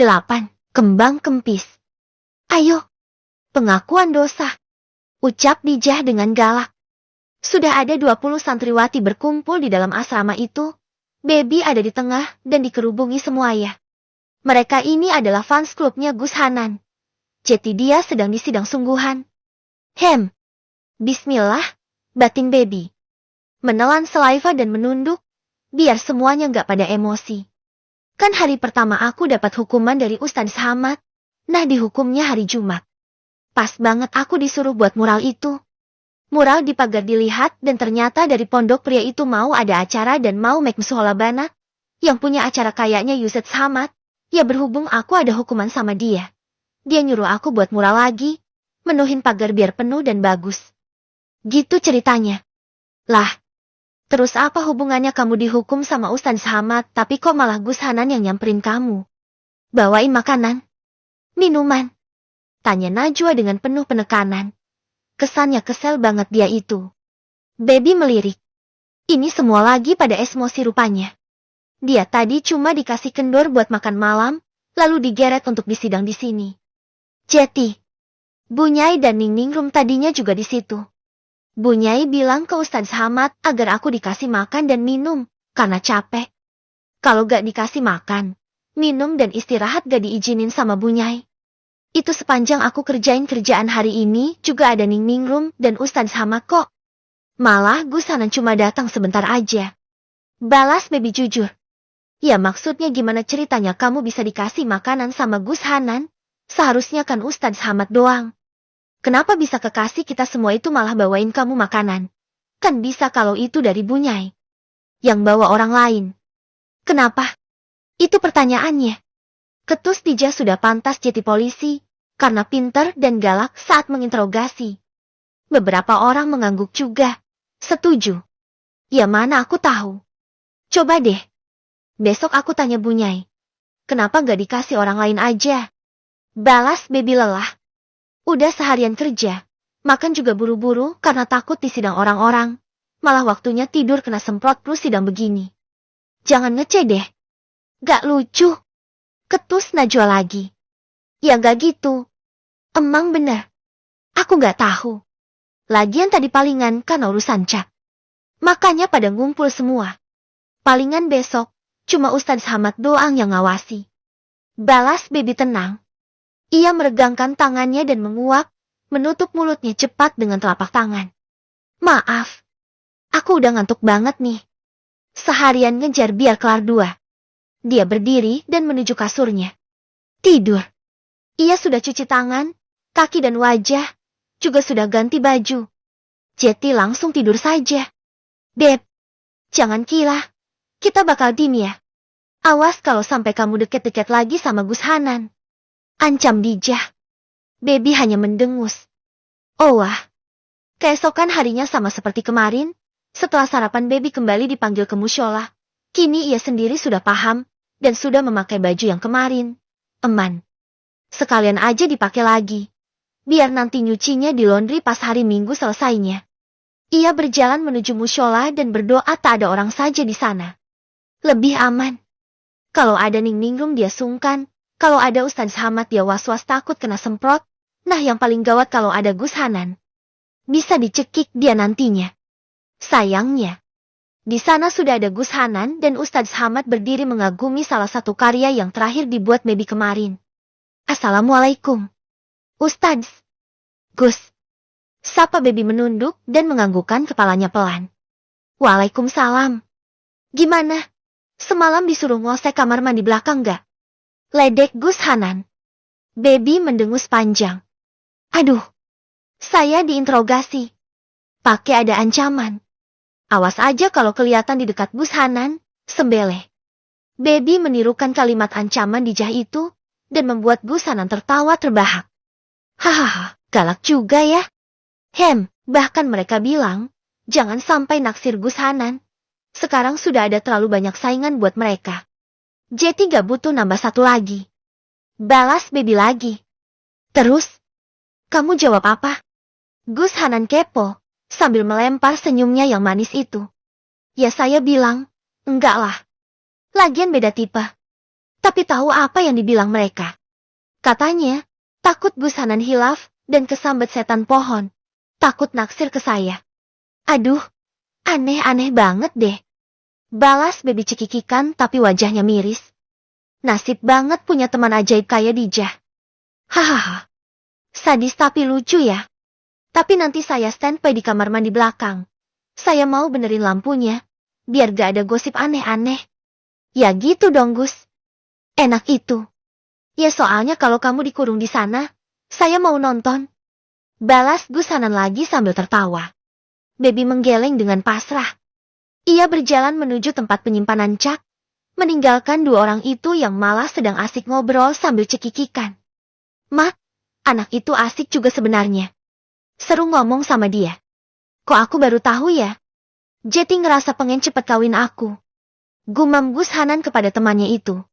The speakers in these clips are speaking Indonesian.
ke-8, Kembang Kempis. Ayo, pengakuan dosa, ucap Dijah dengan galak. Sudah ada 20 santriwati berkumpul di dalam asrama itu. Baby ada di tengah dan dikerubungi semua ya. Mereka ini adalah fans klubnya Gus Hanan. Jadi dia sedang disidang sungguhan. Bismillah, batin Baby. Menelan saliva dan menunduk, biar semuanya nggak pada emosi. Kan hari pertama aku dapat hukuman dari Ustadz Hamad, nah dihukumnya hari Jumat. Pas banget aku disuruh buat mural itu. Mural di pagar dilihat dan ternyata dari pondok pria itu mau ada acara dan mau make musola banat. Yang punya acara kayaknya Ustadz Hamad, ya berhubung aku ada hukuman sama dia. Dia nyuruh aku buat mural lagi, menuhin pagar biar penuh dan bagus. Gitu ceritanya. Lah, terus apa hubungannya kamu dihukum sama Ustadz Hamad tapi kok malah Gus Hanan yang nyamperin kamu? Bawain makanan? Minuman? Tanya Najwa dengan penuh penekanan. Kesannya kesel banget dia itu. Baby melirik. Ini semua lagi pada emosi rupanya. Dia tadi cuma dikasih kendor buat makan malam, lalu digeret untuk disidang di sini. Jeti, Bunyai dan Ningningrum tadinya juga di situ. Bunyai bilang ke Ustadz Hamad agar aku dikasih makan dan minum, karena capek. Kalau gak dikasih makan, minum dan istirahat gak diizinin sama Bunyai. Itu sepanjang aku kerjain kerjaan hari ini juga ada Ningningrum dan Ustadz Hamad kok. Malah Gus Hanan cuma datang sebentar aja. Balas Baby jujur. Ya maksudnya gimana ceritanya kamu bisa dikasih makanan sama Gus Hanan? Seharusnya kan Ustadz Hamad doang. Kenapa bisa kekasih kita semua itu malah bawain kamu makanan? Kan bisa kalau itu dari Bunyai. Yang bawa orang lain. Kenapa? Itu pertanyaannya. Ketus Dijah sudah pantas jadi polisi, karena pintar dan galak saat menginterogasi. Beberapa orang mengangguk juga. Setuju. Ya mana aku tahu. Coba deh. Besok aku tanya Bunyai. Kenapa gak dikasih orang lain aja? Balas Baby lelah. Udah seharian kerja. Makan juga buru-buru karena takut disidang orang-orang. Malah waktunya tidur kena semprot plus sidang begini. Jangan ngece deh. Gak lucu. Ketus Najwa lagi. Ya gak gitu. Emang bener. Aku gak tahu. Lagian tadi palingan kan urusan Cak. Makanya pada ngumpul semua. Palingan besok, cuma Ustadz Hamad doang yang ngawasi. Balas Baby tenang. Ia meregangkan tangannya dan menguap, menutup mulutnya cepat dengan telapak tangan. Maaf. Aku udah ngantuk banget nih. Seharian ngejar biar kelar 2. Dia berdiri dan menuju kasurnya. Tidur. Ia sudah cuci tangan, kaki dan wajah, juga sudah ganti baju. Jeti langsung tidur saja. Beb, jangan gila. Kita bakal dim ya. Awas kalau sampai kamu deket-deket lagi sama Gus Hanan. Ancam Dijah. Baby hanya mendengus. Oh wah. Keesokan harinya sama seperti kemarin, setelah sarapan Baby kembali dipanggil ke musyola. Kini ia sendiri sudah paham, dan sudah memakai baju yang kemarin. Eman. Sekalian aja dipakai lagi. Biar nanti nyucinya di laundry pas hari Minggu selesainya. Ia berjalan menuju musyola dan berdoa tak ada orang saja di sana. Lebih aman. Kalau ada Ningningrum dia sungkan, kalau ada Ustadz Hamad dia was-was takut kena semprot. Nah yang paling gawat kalau ada Gus Hanan. Bisa dicekik dia nantinya. Sayangnya. Di sana sudah ada Gus Hanan dan Ustadz Hamad berdiri mengagumi salah satu karya yang terakhir dibuat Baby kemarin. Assalamualaikum. Ustadz. Gus. Sapa Baby menunduk dan menganggukkan kepalanya pelan. Waalaikumsalam. Gimana? Semalam disuruh ngosek kamar mandi belakang gak? Ledek Gus Hanan. Baby mendengus panjang. Aduh. Saya diinterogasi. Pakai ada ancaman. Awas aja kalau kelihatan di dekat Gus Hanan, sembeleh. Baby menirukan kalimat ancaman Dijah itu, dan membuat Gus Hanan tertawa terbahak. Hahaha, galak juga ya. Bahkan mereka bilang, jangan sampai naksir Gus Hanan. Sekarang sudah ada terlalu banyak saingan buat mereka. Jeti gak butuh nambah satu lagi. Balas Baby lagi. Terus? Kamu jawab apa? Gus Hanan kepo. Sambil melempar senyumnya yang manis itu. Ya saya bilang, enggak lah. Lagian beda tipe. Tapi tahu apa yang dibilang mereka? Katanya, takut Gus Hanan hilaf dan kesambet setan pohon. Takut naksir ke saya. Aduh, aneh-aneh banget deh. Balas baby cekikikan tapi wajahnya miris. Nasib banget punya teman ajaib kayak Dijah. Hahaha. Sadis tapi lucu ya. Tapi nanti saya standby di kamar mandi belakang. Saya mau benerin lampunya, biar gak ada gosip aneh-aneh. Ya gitu dong Gus. Enak itu. Ya soalnya kalau kamu dikurung di sana, saya mau nonton. Balas Gus Hanan lagi sambil tertawa. Baby menggeleng dengan pasrah. Ia berjalan menuju tempat penyimpanan Cak, meninggalkan dua orang itu yang malah sedang asik ngobrol sambil cekikikan. Mak, anak itu asik juga sebenarnya. Seru ngomong sama dia. Kok aku baru tahu ya? Jeti ngerasa pengen cepet kawin aku. Gumam Gus Hanan kepada temannya itu.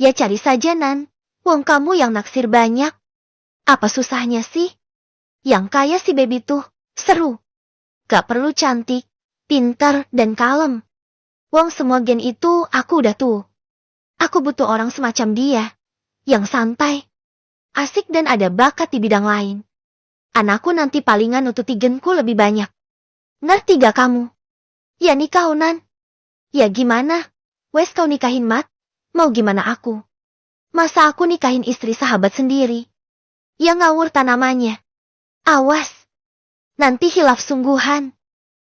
Ya cari saja Nan, wong kamu yang naksir banyak. Apa susahnya sih? Yang kaya si baby tuh, seru. Gak perlu cantik, pintar, dan kalem. Wong semua gen itu aku udah tuh. Aku butuh orang semacam dia. Yang santai, asik dan ada bakat di bidang lain. Anakku nanti palingan nututi genku lebih banyak. Ngerti gak kamu? Ya nikah Nan. Ya gimana? Wes kau nikahin Mat? Mau gimana aku? Masa aku nikahin istri sahabat sendiri? Ya ngawur namanya. Awas. Nanti hilaf sungguhan.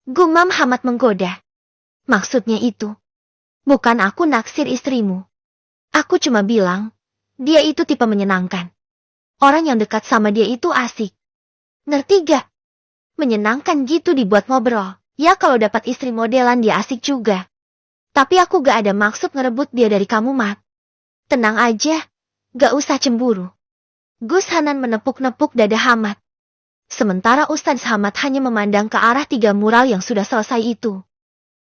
Gumam Hamad menggoda. Maksudnya itu. Bukan aku naksir istrimu. Aku cuma bilang, dia itu tipe menyenangkan. Orang yang dekat sama dia itu asik. Ngerti gak? Menyenangkan gitu dibuat ngobrol. Ya kalau dapat istri modelan dia asik juga. Tapi aku gak ada maksud ngerebut dia dari kamu Mat. Tenang aja, gak usah cemburu. Gus Hanan menepuk-nepuk dada Hamad. Sementara Ustadz Hamad hanya memandang ke arah 3 mural yang sudah selesai itu.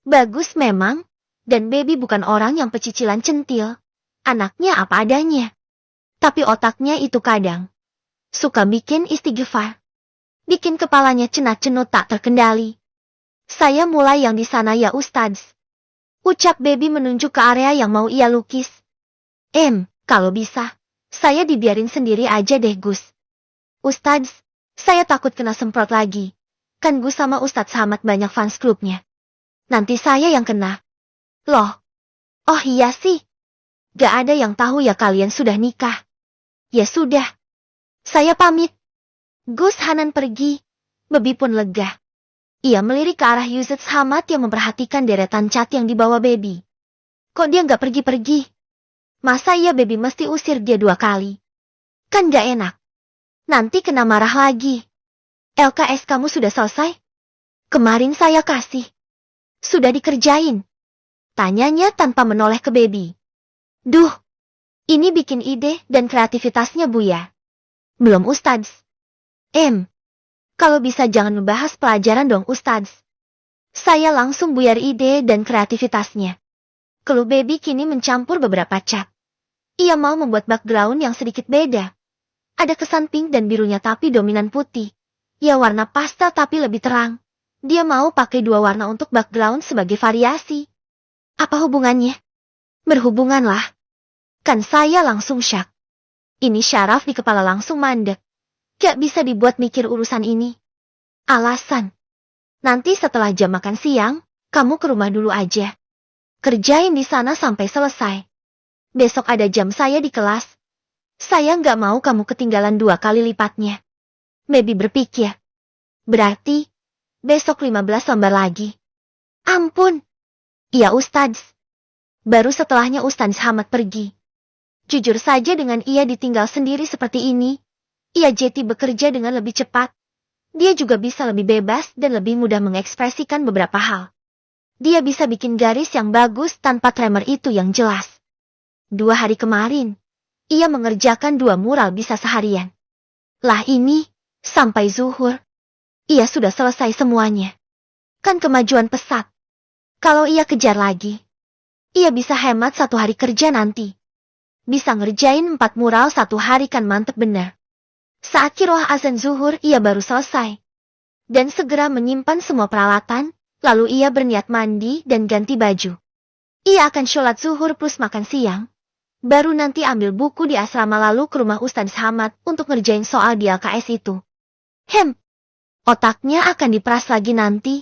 Bagus memang, dan baby bukan orang yang pecicilan centil. Anaknya apa adanya. Tapi otaknya itu kadang suka bikin istighfar. Bikin kepalanya cenat-cenut tak terkendali. Saya mulai yang di sana ya Ustadz. Ucap baby menunjuk ke area yang mau ia lukis. Kalau bisa, saya dibiarin sendiri aja deh Gus. Ustadz, saya takut kena semprot lagi. Kan Gus sama Ustadz Hamad banyak fans klubnya. Nanti saya yang kena. Loh. Oh iya sih. Gak ada yang tahu ya kalian sudah nikah. Ya sudah. Saya pamit. Gus Hanan pergi. Baby pun lega. Ia melirik ke arah Ustadz Hamad yang memperhatikan deretan cat yang dibawa baby. Kok dia gak pergi-pergi? Masa iya baby mesti usir dia 2 kali? Kan gak enak. Nanti kena marah lagi. LKS kamu sudah selesai? Kemarin saya kasih. Sudah dikerjain. Tanyanya tanpa menoleh ke baby. Duh, ini bikin ide dan kreativitasnya Buya. Belum Ustadz. Kalau bisa jangan membahas pelajaran dong Ustadz. Saya langsung buyar ide dan kreativitasnya. Kalau baby kini mencampur beberapa cat. Ia mau membuat background yang sedikit beda. Ada kesan pink dan birunya tapi dominan putih. Ya warna pastel tapi lebih terang. Dia mau pakai 2 warna untuk background sebagai variasi. Apa hubungannya? Berhubungan lah. Kan saya langsung syak. Ini syaraf di kepala langsung mandek. Gak bisa dibuat mikir urusan ini. Alasan. Nanti setelah jam makan siang, kamu ke rumah dulu aja. Kerjain di sana sampai selesai. Besok ada jam saya di kelas. Saya nggak mau kamu ketinggalan 2 kali lipatnya. Baby berpikir. Berarti, besok 15 lembar lagi. Ampun. Iya Ustadz. Baru setelahnya Ustadz Hamad pergi. Jujur saja dengan ia ditinggal sendiri seperti ini, ia jadi bekerja dengan lebih cepat. Dia juga bisa lebih bebas dan lebih mudah mengekspresikan beberapa hal. Dia bisa bikin garis yang bagus tanpa tremor itu yang jelas. 2 hari kemarin, ia mengerjakan 2 mural bisa seharian. Lah ini, sampai zuhur, ia sudah selesai semuanya. Kan kemajuan pesat. Kalau ia kejar lagi, ia bisa hemat 1 hari kerja nanti. Bisa ngerjain 4 mural 1 hari kan mantep bener. Saat kiroah azan zuhur ia baru selesai. Dan segera menyimpan semua peralatan, lalu ia berniat mandi dan ganti baju. Ia akan sholat zuhur plus makan siang. Baru nanti ambil buku di asrama lalu ke rumah Ustadz Hamad untuk ngerjain soal di LKS itu. Otaknya akan diperas lagi nanti.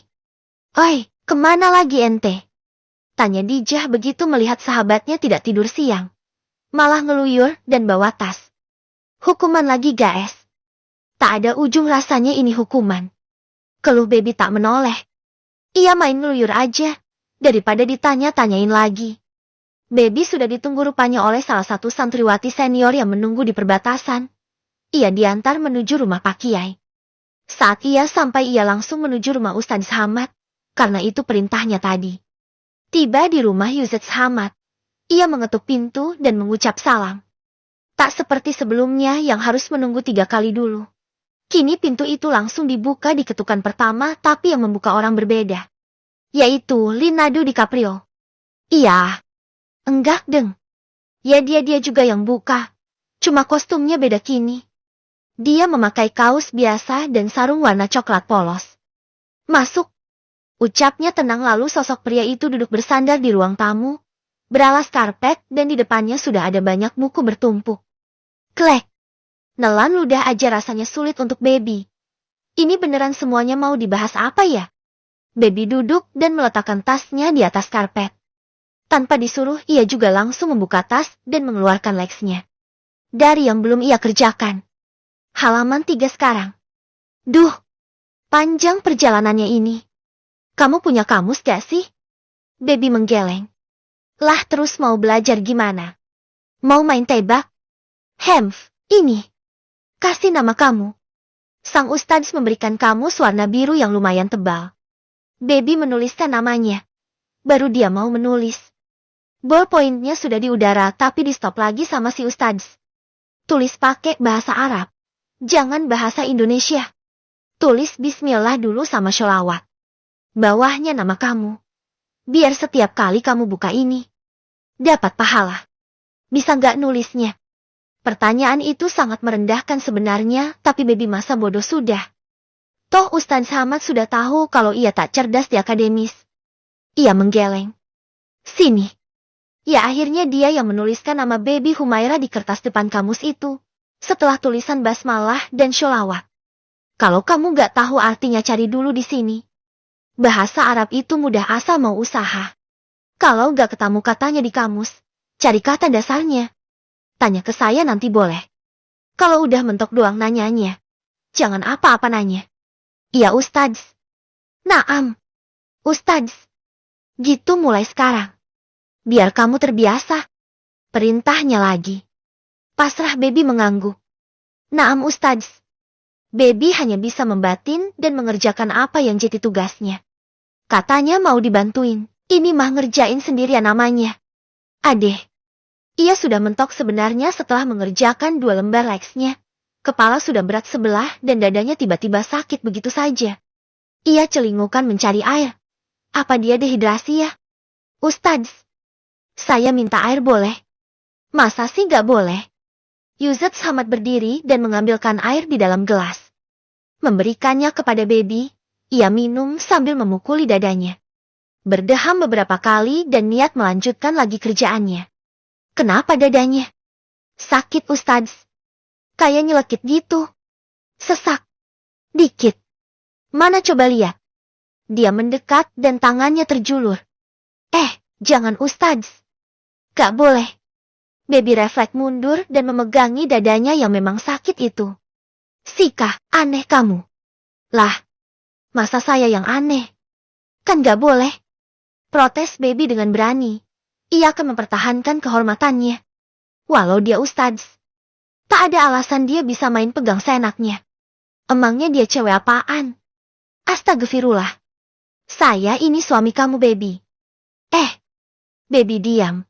Oi, kemana lagi ente? Tanya Dijah begitu melihat sahabatnya tidak tidur siang. Malah ngeluyur dan bawa tas. Hukuman lagi guys. Tak ada ujung rasanya ini hukuman. Keluh baby tak menoleh. Ia main ngeluyur aja. Daripada ditanya-tanyain lagi. Baby sudah ditunggu rupanya oleh salah satu santriwati senior yang menunggu di perbatasan. Ia diantar menuju rumah Pak Kiai. Saat ia sampai ia langsung menuju rumah Ustadz Hamad. Karena itu perintahnya tadi. Tiba di rumah Ustadz Hamad. Ia mengetuk pintu dan mengucap salam. Tak seperti sebelumnya yang harus menunggu 3 kali dulu. Kini pintu itu langsung dibuka di ketukan pertama tapi yang membuka orang berbeda. Yaitu Leonardo DiCaprio. Iya. Enggak deng. Ya dia juga yang buka. Cuma kostumnya beda kini. Dia memakai kaos biasa dan sarung warna coklat polos. Masuk. Ucapnya tenang lalu sosok pria itu duduk bersandar di ruang tamu. Beralas karpet dan di depannya sudah ada banyak buku bertumpuk. Klek. Nelan ludah aja rasanya sulit untuk baby. Ini beneran semuanya mau dibahas apa ya? Baby duduk dan meletakkan tasnya di atas karpet. Tanpa disuruh ia juga langsung membuka tas dan mengeluarkan leksnya. Dari yang belum ia kerjakan. Halaman 3 sekarang. Duh, panjang perjalanannya ini. Kamu punya kamus gak sih? Baby menggeleng. Lah terus mau belajar gimana? Mau main tebak? Ini. Kasih nama kamu. Sang Ustadz memberikan kamus warna biru yang lumayan tebal. Baby menuliskan namanya. Baru dia mau menulis. Ballpointnya sudah di udara tapi di stop lagi sama si Ustadz. Tulis pakai bahasa Arab. Jangan bahasa Indonesia. Tulis bismillah dulu sama sholawat. Bawahnya nama kamu. Biar setiap kali kamu buka ini. Dapat pahala. Bisa nggak nulisnya? Pertanyaan itu sangat merendahkan sebenarnya, tapi baby masa bodoh sudah. Toh Ustadz Hamad sudah tahu kalau ia tak cerdas di akademis. Ia menggeleng. Sini. Ya akhirnya dia yang menuliskan nama baby Humaira di kertas depan kamus itu. Setelah tulisan basmalah dan sholawat. Kalau kamu gak tahu artinya cari dulu di sini. Bahasa Arab itu mudah asal mau usaha. Kalau gak ketemu katanya di kamus, cari kata dasarnya. Tanya ke saya nanti boleh. Kalau udah mentok doang nanyanya. Jangan apa-apa nanya. Iya Ustadz. Naam. Ustadz. Gitu mulai sekarang. Biar kamu terbiasa. Perintahnya lagi. Pasrah baby mengangguk. Naam Ustadz. Baby hanya bisa membatin dan mengerjakan apa yang jadi tugasnya. Katanya mau dibantuin. Ini mah ngerjain sendirian namanya. Adeh. Ia sudah mentok sebenarnya setelah mengerjakan 2 lembar leksnya. Kepala sudah berat sebelah dan dadanya tiba-tiba sakit begitu saja. Ia celingukan mencari air. Apa dia dehidrasi ya? Ustadz. Saya minta air boleh? Masa sih gak boleh? Ustadz Hamad berdiri dan mengambilkan air di dalam gelas. Memberikannya kepada baby, ia minum sambil memukuli dadanya. Berdeham beberapa kali dan niat melanjutkan lagi kerjaannya. Kenapa dadanya? Sakit Ustadz. Kayak nyelekit gitu. Sesak. Dikit. Mana coba lihat. Dia mendekat dan tangannya terjulur. Jangan Ustadz. Gak boleh. Baby refleks mundur dan memegangi dadanya yang memang sakit itu. Sikah, aneh kamu. Lah, masa saya yang aneh? Kan gak boleh. Protes baby dengan berani. Ia akan mempertahankan kehormatannya. Walau dia Ustadz. Tak ada alasan dia bisa main pegang seenaknya. Emangnya dia cewek apaan? Astagfirullah. Saya ini suami kamu baby. Baby diam.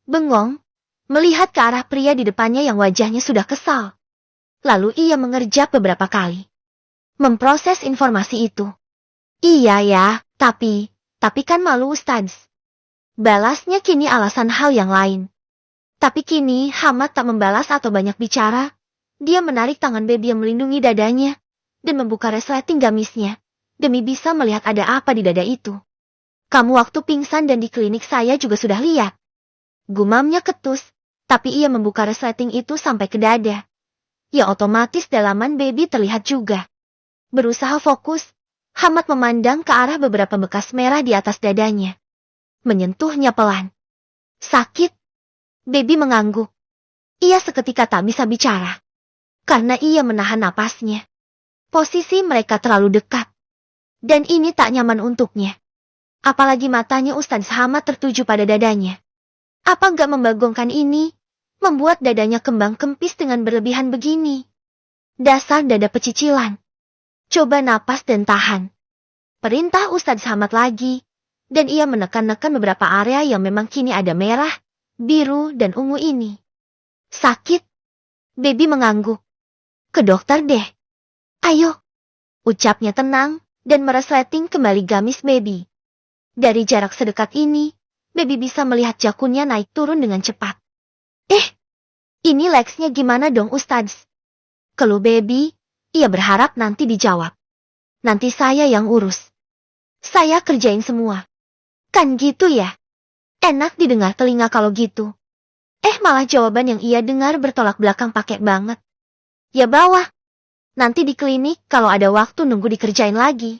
Bengong. Melihat ke arah pria di depannya yang wajahnya sudah kesal. Lalu ia mengerjap beberapa kali. Memproses informasi itu. Iya ya, tapi kan malu Ustadz. Balasnya kini alasan hal yang lain. Tapi kini Hamad tak membalas atau banyak bicara. Dia menarik tangan baby yang melindungi dadanya. Dan membuka resleting gamisnya. Demi bisa melihat ada apa di dada itu. Kamu waktu pingsan dan di klinik saya juga sudah lihat. Gumamnya ketus. Tapi ia membuka resleting itu sampai ke dada. Ya otomatis dalaman baby terlihat juga. Berusaha fokus, Hamad memandang ke arah beberapa bekas merah di atas dadanya. Menyentuhnya pelan. Sakit. Baby mengangguk. Ia seketika tak bisa bicara. Karena ia menahan napasnya. Posisi mereka terlalu dekat. Dan ini tak nyaman untuknya. Apalagi matanya Ustadz Hamad tertuju pada dadanya. Apa nggak membagongkan ini? Membuat dadanya kembang kempis dengan berlebihan begini. Dasar dada pecicilan. Coba napas dan tahan. Perintah Ustadz Hamad lagi. Dan ia menekan-nekan beberapa area yang memang kini ada merah, biru, dan ungu ini. Sakit. Baby mengangguk. Ke dokter deh. Ayo. Ucapnya tenang, dan meresleting kembali gamis baby. Dari jarak sedekat ini, baby bisa melihat jakunnya naik turun dengan cepat. Ini legsnya gimana dong Ustadz? Keluh baby, ia berharap nanti dijawab. Nanti saya yang urus. Saya kerjain semua. Kan gitu ya? Enak didengar telinga kalau gitu. Malah jawaban yang ia dengar bertolak belakang pakai banget. Ya bawah. Nanti di klinik kalau ada waktu nunggu dikerjain lagi.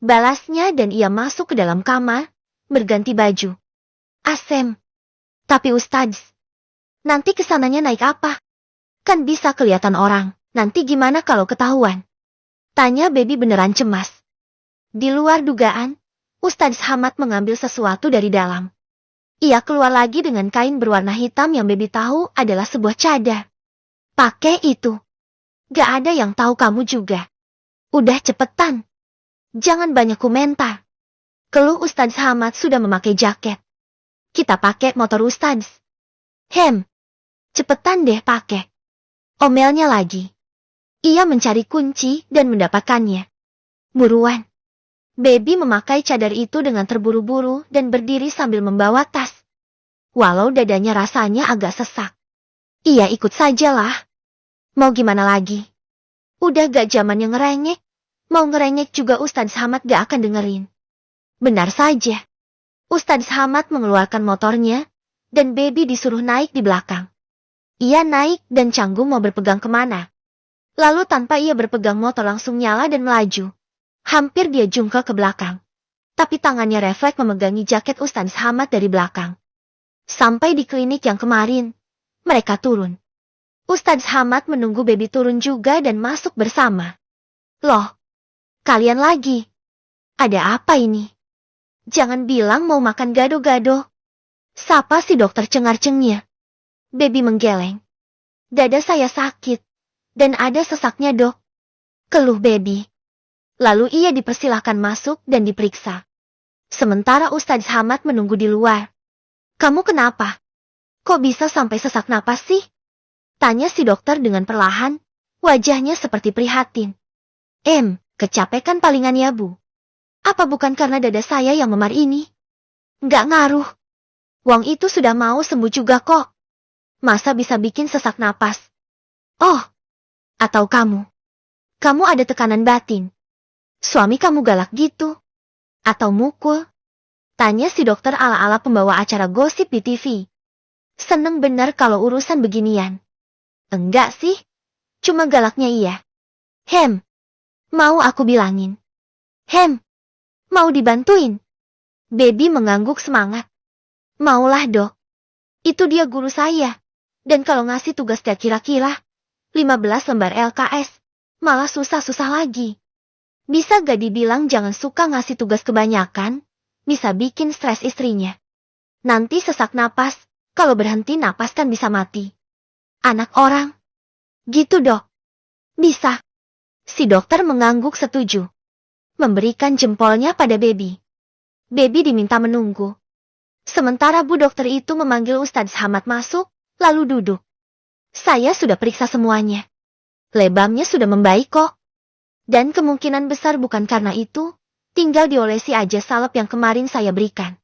Balasnya dan ia masuk ke dalam kamar, berganti baju. Asem. Tapi Ustadz, nanti kesananya naik apa? Kan bisa kelihatan orang, nanti gimana kalau ketahuan? Tanya baby beneran cemas. Di luar dugaan, Ustadz Hamad mengambil sesuatu dari dalam. Ia keluar lagi dengan kain berwarna hitam yang baby tahu adalah sebuah cadar. Pakai itu. Gak ada yang tahu kamu juga. Udah cepetan. Jangan banyak komentar. Keluh Ustadz Hamad sudah memakai jaket. Kita pakai motor Ustadz. Cepetan deh pakai. Omelnya lagi. Ia mencari kunci dan mendapatkannya. Buruan. Baby memakai cadar itu dengan terburu-buru dan berdiri sambil membawa tas. Walau dadanya rasanya agak sesak. Ia ikut sajalah. Mau gimana lagi? Udah gak zamannya ngerengek. Mau ngerengek juga Ustadz Hamad gak akan dengerin. Benar saja. Ustadz Hamad mengeluarkan motornya, dan baby disuruh naik di belakang. Ia naik dan canggung mau berpegang kemana. Lalu tanpa ia berpegang motor langsung nyala dan melaju. Hampir dia jungkel ke belakang. Tapi tangannya refleks memegangi jaket Ustadz Hamad dari belakang. Sampai di klinik yang kemarin, mereka turun. Ustadz Hamad menunggu baby turun juga dan masuk bersama. Loh, kalian lagi? Ada apa ini? Jangan bilang mau makan gado-gado. Siapa si dokter cengar-cengnya? Baby menggeleng. Dada saya sakit. Dan ada sesaknya dok. Keluh baby. Lalu ia dipersilahkan masuk dan diperiksa. Sementara Ustadz Hamad menunggu di luar. Kamu kenapa? Kok bisa sampai sesak napas sih? Tanya si dokter dengan perlahan, wajahnya seperti prihatin. Kecapekan palingan ya bu. Apa bukan karena dada saya yang memar ini? Nggak ngaruh. Wong itu sudah mau sembuh juga kok. Masa bisa bikin sesak napas? Oh, atau kamu? Kamu ada tekanan batin? Suami kamu galak gitu? Atau mukul? Tanya si dokter ala-ala pembawa acara gosip di TV. Seneng bener kalau urusan beginian. Enggak sih, cuma galaknya iya. Mau aku bilangin? Mau dibantuin? Baby mengangguk semangat. Maulah dok. Itu dia guru saya. Dan kalau ngasih tugas dia kira-kira 15 lembar LKS, malah susah-susah lagi. Bisa gak dibilang jangan suka ngasih tugas kebanyakan, bisa bikin stres istrinya. Nanti sesak napas, kalau berhenti napas kan bisa mati. Anak orang. Gitu dok. Bisa. Si dokter mengangguk setuju. Memberikan jempolnya pada baby. Baby diminta menunggu. Sementara bu dokter itu memanggil Ustadz Hamad masuk, lalu duduk. Saya sudah periksa semuanya. Lebamnya sudah membaik kok. Dan kemungkinan besar bukan karena itu, tinggal diolesi aja salep yang kemarin saya berikan.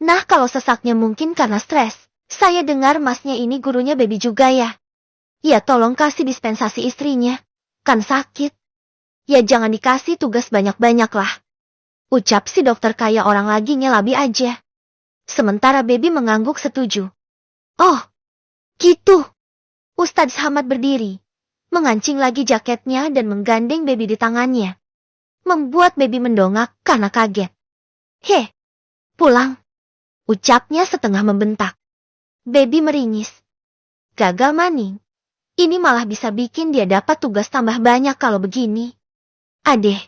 Nah kalau sesaknya mungkin karena stres, saya dengar masnya ini gurunya baby juga ya. Ya tolong kasih dispensasi istrinya, kan sakit. Ya jangan dikasih tugas banyak-banyak lah. Ucap si dokter kayak orang lagi ngelabi aja. Sementara baby mengangguk setuju. Oh, Gitu. Ustadz Hamad berdiri, mengancing lagi jaketnya dan menggandeng baby di tangannya. Membuat baby mendongak karena kaget. Heh, pulang. Ucapnya setengah membentak. Baby meringis. Gagal maning. Ini malah bisa bikin dia dapat tugas tambah banyak kalau begini. Adeh,